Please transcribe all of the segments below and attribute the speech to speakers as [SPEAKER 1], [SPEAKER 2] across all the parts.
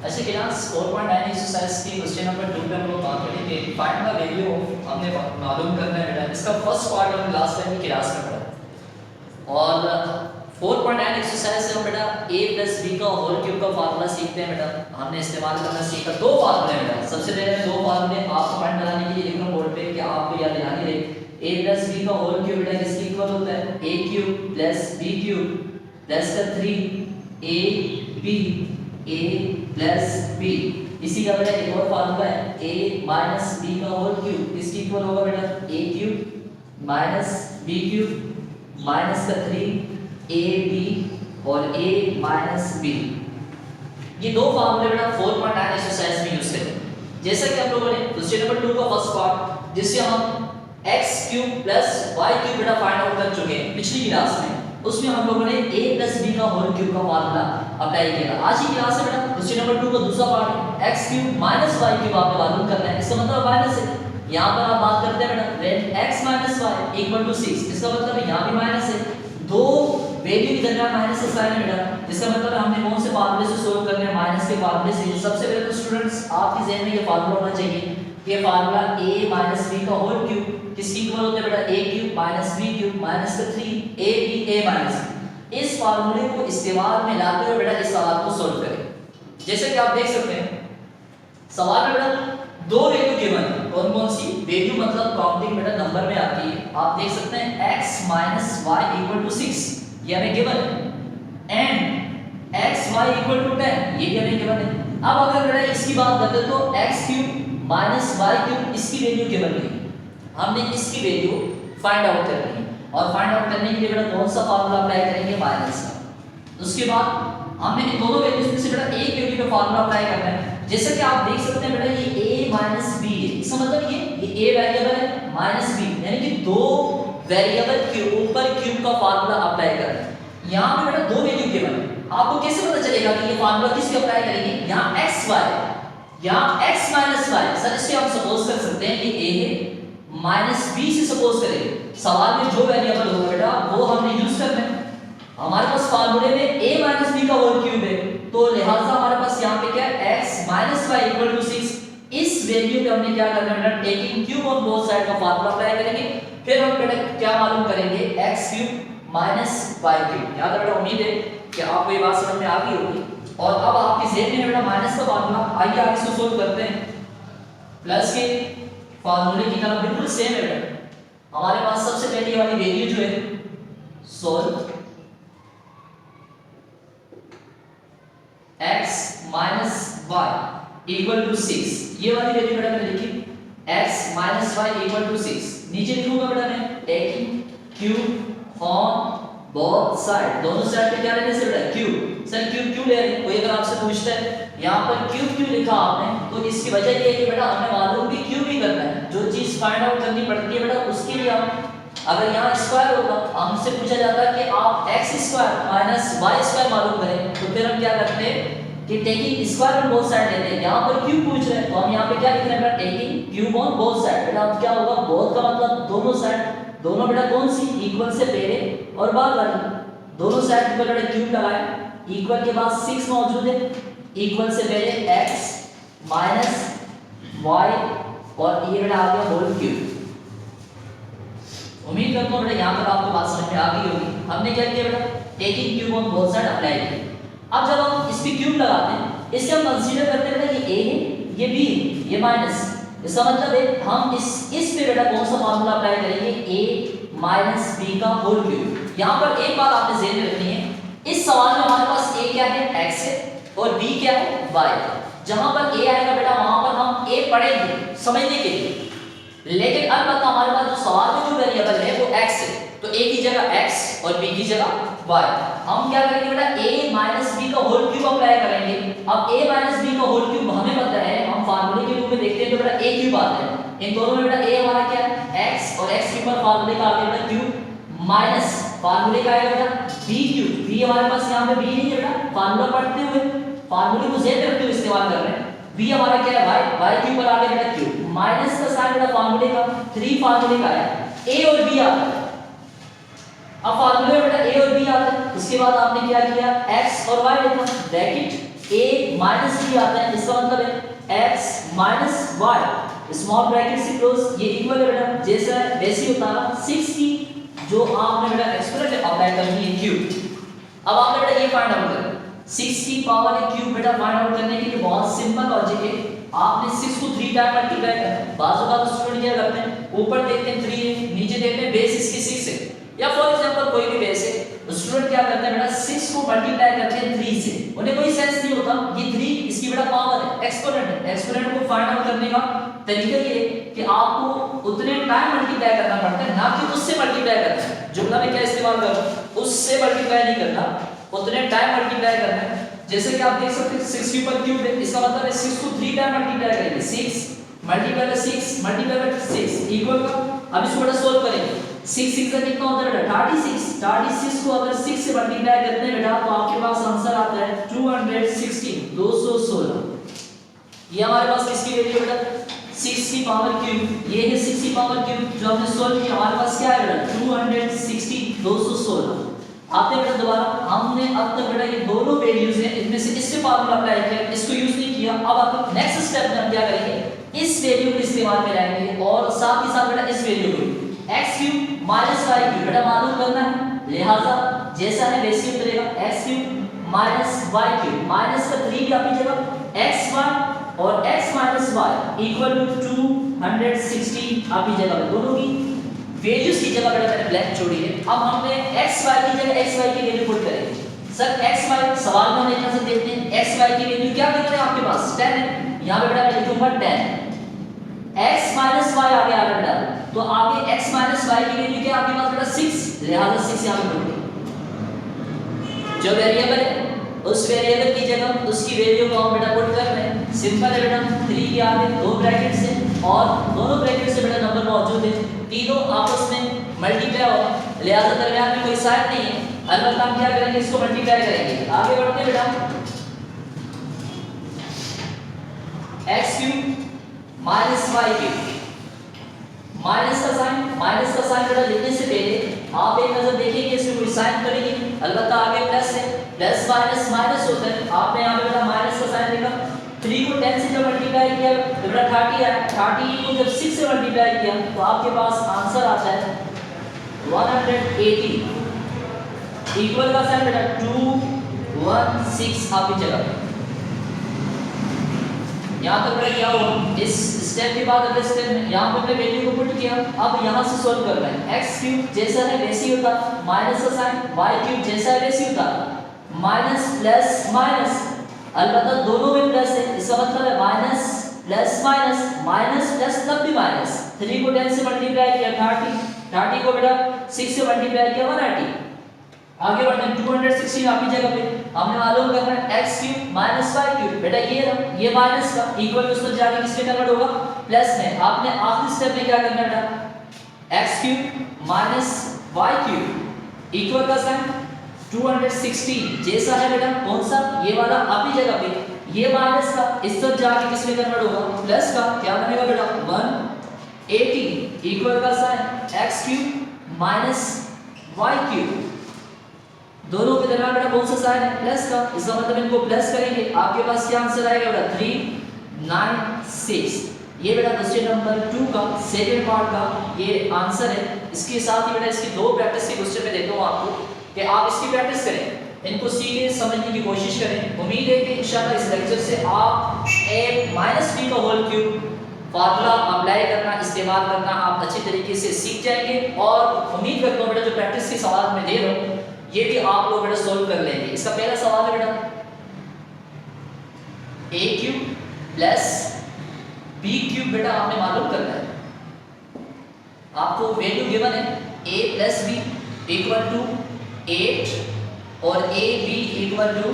[SPEAKER 1] ऐसे class 4.9 exercise की question number 2 पे हम लोग बात करेंगे फाइंड द वैल्यू ऑफ हमने मालूम करना है बेटा। इसका फर्स्ट पार्ट हमने लास्ट टाइम की क्लास में पढ़ा और 4.9 एक्सरसाइज से हम बेटा a + b का होल क्यूब का फार्मूला सीखते हैं बेटा। हमने इस्तेमाल करना सीखा दो फार्मूले बेटा। सबसे पहले मैं दो फार्मूले आपको पॉइंट बनाने के लिए लिख रहा हूं बोर्ड पे कि आपको याद दिलाने रहे। a + b का होल क्यूब बेटा किसके इक्वल होता है? a³ + b³ प्लस का 3ab इसी का बेटा एक और फार्मूला है a - b का होल क्यूब किसके इक्वल होगा बेटा? a³ - b³ माइनस का 3ab और a - b। ये दो फार्मूले बेटा 4.9 एक्सरसाइज में यूज करें। जैसा कि हम लोगों ने क्वेश्चन नंबर 2 का फर्स्ट पार्ट जिससे हम x³ + y³ बेटा फाइंड आउट कर चुके हैं पिछली क्लास में, उसमें हम लोगों ने a + b का होल क्यूब का फार्मूला अप्लाई किया। आज की क्लास में बेटा क्वेश्चन नंबर 2 का दूसरा पार्ट x³ - y³ आपने मालूम करना है। इसका मतलब माइनस है। यहां पर आप बात करते हैं बेटा when x - y = 6, इसका मतलब है यहां भी माइनस है। दो वैल्यू के दरमियान माइनस का साइन है बेटा। इसका मतलब है हमने कौन से फार्मूले से सोल्व करना है? माइनस के फार्मूले से। सबसे पहले तो स्टूडेंट्स आपके ज़हन में ये फार्मूला होना चाहिए कि फार्मूला a - b का होल क्यूब किसके इक्वल होता है बेटा? a³ - b³ माइनस का 3ab a - इस फार्मूले को इस्तेमाल में लाते हुए बेटा इस सवाल को सोल्व करें। जैसे कि आप देख सकते हैं सवाल में बेटा दो वैल्यू गिवन है। कौन कौन सी वैल्यू? मतलब काउंटिंग बेटा नंबर में आती है। आप देख सकते हैं x - y = 6 ये हमें गिवन है एंड x y = 10 ये भी हमें गिवन है। अब अगर बेटा इसकी बात करते तो x³ - y³ इसकी वैल्यू गिवन है। हमने इसकी वैल्यू फाइंड आउट करनी है और फाइंड आउट करने के लिए बेटा कौन सा फार्मूला अप्लाई करेंगे? माइनस का। उसके बाद हमने इन दोनों वैल्यूज में से बेटा एक वैल्यू का फार्मूला अप्लाई करना है। जैसे कि आप देख सकते हैं बेटा ये a - b है। इसका मतलब ये a वेरिएबल है माइनस b, यानी कि दो वेरिएबल के ऊपर क्यूब का फार्मूला अप्लाई करना है। यहां पे बेटा दो वैल्यू गिवन है। आपको कैसे पता चलेगा कि ये फार्मूला किस पे अप्लाई करेंगे? यहां x y, यहां x - y। सर इससे हम सपोज कर सकते हैं कि a है माइनस b से सपोज करें। सवाल में जो वेरिएबल होगा बेटा वो हमने यूज करना है। हमारे पास फार्मूले में a - b का होल क्यूब है तो लिहाजा हमारे पास यहाँ पे क्या है? x - y = 6। इस वैल्यू पे हमने क्या करना है बेटा? Taking cube on both side का फार्मूला अप्लाई करेंगे। फिर हम बेटा क्या मालूम करेंगे? x³ - y³। याद बेटा उम्मीद है कि आपको ये बात समझ में आ गई होगी। और अब आपके ज़हन में बेटा माइनस का फार्मूला, आइए आगे इसको सोल्व करते हैं। प्लस के फार्मूले की तरह बिल्कुल सेम है बेटा। हमारे पास सबसे पहली वाली वैल्यू जो है सोल्व x - y = 6, ये वाली वैल्यू बेटा मैंने लिखी x - y = 6। नीचे लिखूंगा बेटा मैं taking cube on both side, दोनों साइड पे क्या लेने से बेटा? क्यूब। सर क्यूब क्यों ले रहे हैं? कोई अगर आपसे पूछता है यहां पर क्यूब क्यों लिखा आपने, तो इसकी वजह ये है कि बेटा हमें मालूम भी क्यूब ही करना है। जो चीज फाइंड आउट करनी पड़ती है बेटा उसके लिए हम, अगर यहाँ स्क्वायर होता हमसे पूछा जाता कि आप x² - y² मालूम करें तो फिर हम क्या करते हैं कि taking square on both side लेते हैं। यहाँ पर क्यूब पूछ रहे हैं तो हम यहाँ पे क्या लिख रहे हैं बेटा? Taking cube on both side. बेटा अब क्या होगा? बोथ का मतलब दोनों साइड। दोनों बेटा कौन सी? इक्वल से पहले और बाद वाली। दोनों साइड पर बेटा क्यूब लगाए। इक्वल के बाद 6 मौजूद है। इक्वल से पहले x - y और ये बेटा आ गया होल क्यूब। उम्मीद करता हूँ बेटा यहाँ पर आपको बात समझ में आ गई होगी। हमने क्या किया बेटा? Taking cube on both side apply किया। अब जब हम इस पे क्यूब लगाते हैं इससे हम कंसीडर करते हैं बेटा ये a है ये b है ये माइनस। इसका मतलब है हम इस पे बेटा कौन सा फार्मूला अप्लाई करेंगे? a - b का होल क्यूब। यहाँ पर एक बात आपने ध्यान में रखनी है, इस सवाल में हमारे पास a क्या है? x है और b क्या है? y है। जहां पर a आएगा बेटा वहां पर हम a पढ़ेंगे समझने के लिए, लेकिन अलबत्ता हमारे पास जो सवाल में जो वेरिएबल है वो x है तो a की जगह x और b की जगह y। हम क्या करेंगे बेटा? a - b का होल क्यूब अप्लाई करेंगे। अब a - b का होल क्यूब हमें पता है, हम फार्मूले के रूप में देखते हैं तो बेटा a³ आता है। इन दोनों में बेटा a हमारा क्या है? x और x के ऊपर फार्मूले का आ गया बेटा क्यूब माइनस फार्मूले का आएगा बेटा b³। b हमारे पास यहाँ पे b नहीं है बेटा, फार्मूला पढ़ते हुए फार्मूले को ज़हन में रखते हुए इस्तेमाल कर रहे हैं। b हमारा क्या है? y के ऊपर आ गया बेटा क्यूब माइनस का साइन बेटा फार्मूले का 3 फार्मूले का है a और b आता है। अब फार्मूले में बेटा a और b आता है। उसके बाद आपने क्या किया? x और y लिखा ब्रैकेट a माइनस बी आता है, इसका मतलब है x minus y small bracket से क्लोज, ये इक्वल है बेटा जैसा है वैसे ही होता है 6 की जो आपने बेटा एक्सपोनेंट अप्लाई करनी है क्यूब। अब आपने बेटा ये फाइंड आउट करना 6 की पावर ए क्यूब बेटा फाइंड आउट करने के लिए बहुत सिंपल लॉजिक है, आपने 6 को 3 टाइम मल्टीप्लाई करना है। बाजू का स्टूडेंट क्या करते हैं, ऊपर देखते हैं 3 है, नीचे देखते हैं बेस इसकी 6 है, या फॉर एग्जांपल कोई भी बेस है, स्टूडेंट क्या करते हैं बेटा 6 को मल्टीप्लाई करते हैं 3 से, उन्हें कोई सेंस नहीं होता ये 3 इसकी बेटा पावर है, एक्सपोनेंट है। एक्सपोनेंट को फाइंड आउट करने का तरीका ये है कि आपको उतने टाइम मल्टीप्लाई करना पड़ता है, ना कि उससे मल्टीप्लाई करना है। जुमला में क्या इस्तेमाल कर रहा हूं, उससे मल्टीप्लाई नहीं करना, उतने टाइम मल्टीप्लाई करना है। जैसे कि आप देख सकते हैं 6 के ऊपर क्यूब है, इसका मतलब है 6 को 3 टाइम मल्टीप्लाई करेंगे, 6 multiply by 6 multiply by 6 equal का, अब इसको बेटा सोल्व करेंगे, 6 6 का कितना होता है बेटा 36, 36 को अगर 6 से मल्टीप्लाई करते हैं बेटा तो आपके पास आंसर आता है 216 216। ये हमारे पास किसकी वैल्यू है बेटा 6 की पावर क्यूब, ये है 6 की पावर क्यूब जो हमने सोल्व किया, हमारे पास क्या है बेटा 216 216। आपने बेटा दोबारा हमने अब तक बेटा ये दोनों वैल्यूज हैं, इनमें से इससे फार्मूला अप्लाई किया, इसको यूज नहीं किया। अब आप नेक्स्ट स्टेप में हम क्या करेंगे, इस वैल्यू को इस्तेमाल में लाएंगे और साथ ही साथ बेटा इस वैल्यू को x cube minus y cube बेटा मालूम करना है, लिहाजा जैसा है वैसे ही उतरेगा x cube minus y cube, minus का 3 भी आपकी जगह xy और x minus y equal to 216 आपकी जगह, दोनों की वैल्यूज की जगह बेटा मैंने ब्लैंक छोड़ी है। अब हमने xy की जगह xy की वैल्यू पुट करेंगे। सर xy सवाल में हम एक नजर देखते हैं, xy की वैल्यू क्या दिख रहा है आपके पास 10 है, यहां पे बेटा मैं लिखूंगा 10, x माइनस y आ गया बेटा, तो आगे x माइनस y की वैल्यू क्या आपके पास बेटा 6, लिहाजा 6 यहां पे पुट करेंगे। जो वेरिएबल है उस वेरिएबल की जगह उसकी वैल्यू को हम बेटा पुट कर रहे हैं, सिंपल है बेटा 3 के आगे दो ब्रैकेट से और दोनों ब्रैकेट से बेटा नंबर मौजूद है, तीनों आपस में मल्टीप्लाई होगा, लिहाजा दरमियान में कोई साइन नहीं है, अलबत्ता हम क्या करेंगे इसको मल्टीप्लाई करेंगे। आगे बढ़ते हैं बेटा x cube minus y cube, minus का साइन बेटा लिखने से पहले आप एक नजर देखिए कि इसमें कोई साइन करेंगे, अलबत्ता आगे प्लस है, प्लस माइनस माइनस होता है, आपने यहां पे बेटा माइनस का साइन लिखा, 3 को 10 से जब मल्टीप्लाई किया तो बेटा 30 आया, 30 को जब 6 से मल्टीप्लाई किया तो आपके पास आंसर आता है 180 इक्वल का साइन बेटा 216 आपकी जगह। यहां तक बेटा क्या हुआ, इस स्टेप के बाद अगले स्टेप में यहां पे वैल्यू को पुट किया, अब यहां से सॉल्व कर रहे हैं, x क्यूब जैसा है वैसे ही होता, माइनस का साइन, y क्यूब जैसा है वैसे ही होता, माइनस प्लस माइनस, अलबत्ता दोनों में प्लस है, इसका मतलब है minus plus minus, minus plus तब भी माइनस, 3 को 10 से मल्टीप्लाई किया 30 को बेटा 6 से मल्टीप्लाई किया 180। आगे बढ़ते हैं 216 आपकी जगह पे हमने मालूम करना है x cube minus y cube, बेटा ये माइनस का इक्वल में उसमें जाके किसमें कन्वर्ट होगा प्लस में। आपने आखिरी स्टेप में क्या करना है बेटा x cube minus y cube equal का साइन 216 जैसा है बेटा कौन सा ये वाला आपकी जगह पे, ये माइनस का इस तरफ जाके किसमें कन्वर्ट होगा प्लस का, क्या बनेगा बेटा 180 इक्वल का sign x cube minus y cube, दोनों के दरमियान बेटा कौन सा साइन है प्लस का, इसका मतलब इनको प्लस करेंगे आपके पास क्या आंसर आएगा बेटा 396। ये बेटा क्वेश्चन नंबर 2 का सेकंड पार्ट का ये आंसर है। इसके साथ ही बेटा इसकी दो प्रैक्टिस के क्वेश्चन में देता हूं आपको कि आप इसकी प्रैक्टिस करें, इनको सीखे समझने की कोशिश करें। उम्मीद है कि इंशाल्लाह इस लेक्चर से आप a माइनस b का होल क्यूब फार्मूला अप्लाई करना इस्तेमाल करना आप अच्छी तरीके से सीख जाएंगे और उम्मीद करता हूं बेटा जो प्रैक्टिस के सवाल मैं दे रहा हूं ये भी आप लोग बेटा सोल्व कर लेंगे। इसका पहला सवाल है बेटा a cube plus b cube बेटा आपने मालूम करना है, आपको वैल्यू गिवन है a plus b equal to 8 और a b इक्वल टू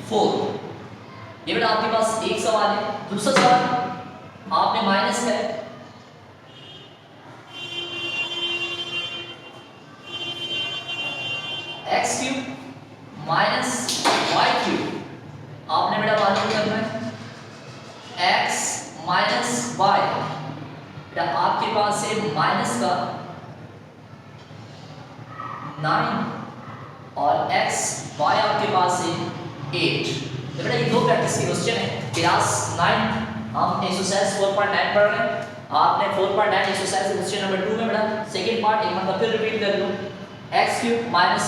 [SPEAKER 1] 4। ये बेटा आपके पास एक सवाल है। दूसरा सवाल आपने माइनस का है x cube minus y cube, आपने बेटा मालूम करना है x माइनस y, बेटा आपके पास है माइनस का 9 और x y आपके पास है 8। तो बेटा ये दो प्रैक्टिस की क्वेश्चन है। क्लास 9 हम एक्सरसाइज 4.9 पढ़ रहे हैं। आपने 4.9 एक्सरसाइज क्वेश्चन नंबर 2 में बेटा सेकंड पार्ट एक मतलब फिर रिपीट कर लो। x³ - y³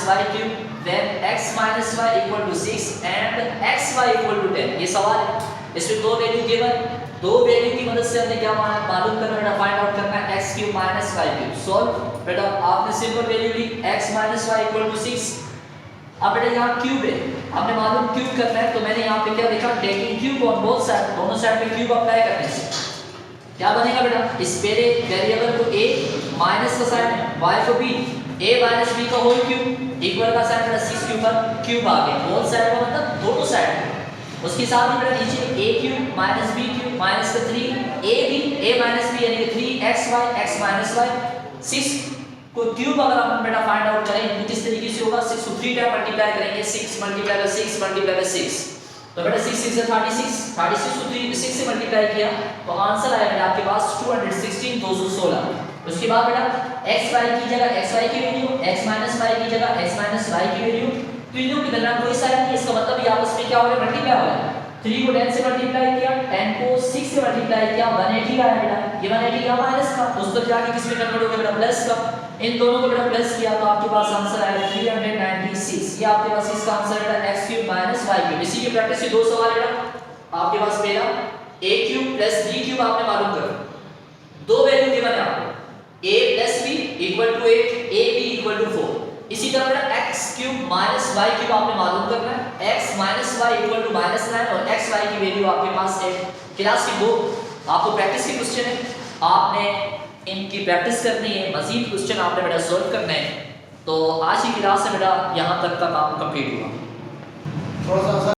[SPEAKER 1] when x - y equal to 6 and xy equal to 10। ये सवाल है, इसमें दो वैल्यू गिवन, दो वैल्यू की मदद से हमने क्या मालूम करना है, फाइंड आउट करना है x³ - y³ सॉल्व। बेटा आपने simple value Lee x - y equal to 6। अब बेटा यहाँ क्यूब है, हमने मालूम क्यूब करना है, तो मैंने यहाँ पे क्या लिखा, taking cube on both side, दोनों साइड पे क्यूब अप्लाई करने से क्या बनेगा बेटा, इस पहले वेरिएबल को a माइनस का साइन है, y को b, a माइनस b का होल क्यूब इक्वल का साइन बेटा 6 के ऊपर क्यूब आ गया, बोथ साइड का मतलब दोनों साइड। उसके साथ ही बेटा नीचे a³ माइनस b³ माइनस का 3 a माइनस b यानी कि 3xy x माइनस y 6 को क्यूब अगर हम बेटा फाइंड आउट करें तो किस तरीके से होगा, 6 को 3 टाइम मल्टीप्लाई करेंगे, 6 मल्टीप्लाई बाय 6 मल्टीप्लाई बाय 6, तो बेटा 6 6 36 को 6 से मल्टीप्लाई किया तो आंसर आया बेटा आपके पास 216 216। उसके बाद बेटा xy की जगह xy की वैल्यू, x y की जगह x y की वैल्यू, तो इन दोनों के दरमियान कोई साइन नहीं, इसका मतलब ये आपस में क्या हो रहा है, मल्टीप्लाई हो रहा है। 3 को 10 से मल्टीप्लाई किया, 10 को 6 से मल्टीप्लाई किया, 180 का आया बेटा, ये 180 का माइनस का, तो उस पर जाके किस में कन्वर्ट हो गया बेटा, प्लस का। इन दोनों को बेटा प्लस किया तो आपके पास आंसर आया 396। ये आपके पास इसका आंसर बेटा x³ - y³। इसी की प्रैक्टिस के दो सवाल बेटा आपके पास, पहला a³ + b³ आपने मालूम करो, दो वैल्यू गिवन है आपको, a + b = 8, ab = 4। इसी तरह बेटा x³ - y³ आपने मालूम करना है, x - y = -9 और xy की वैल्यू आपके पास है। क्लास की दो आपको प्रैक्टिस की क्वेश्चन है, आपने इनकी प्रैक्टिस करनी है, मजीद क्वेश्चन आपने बेटा सॉल्व करने हैं। तो आज की क्लास से बेटा यहाँ तक का काम कंप्लीट हुआ।
[SPEAKER 2] थोड़ा सा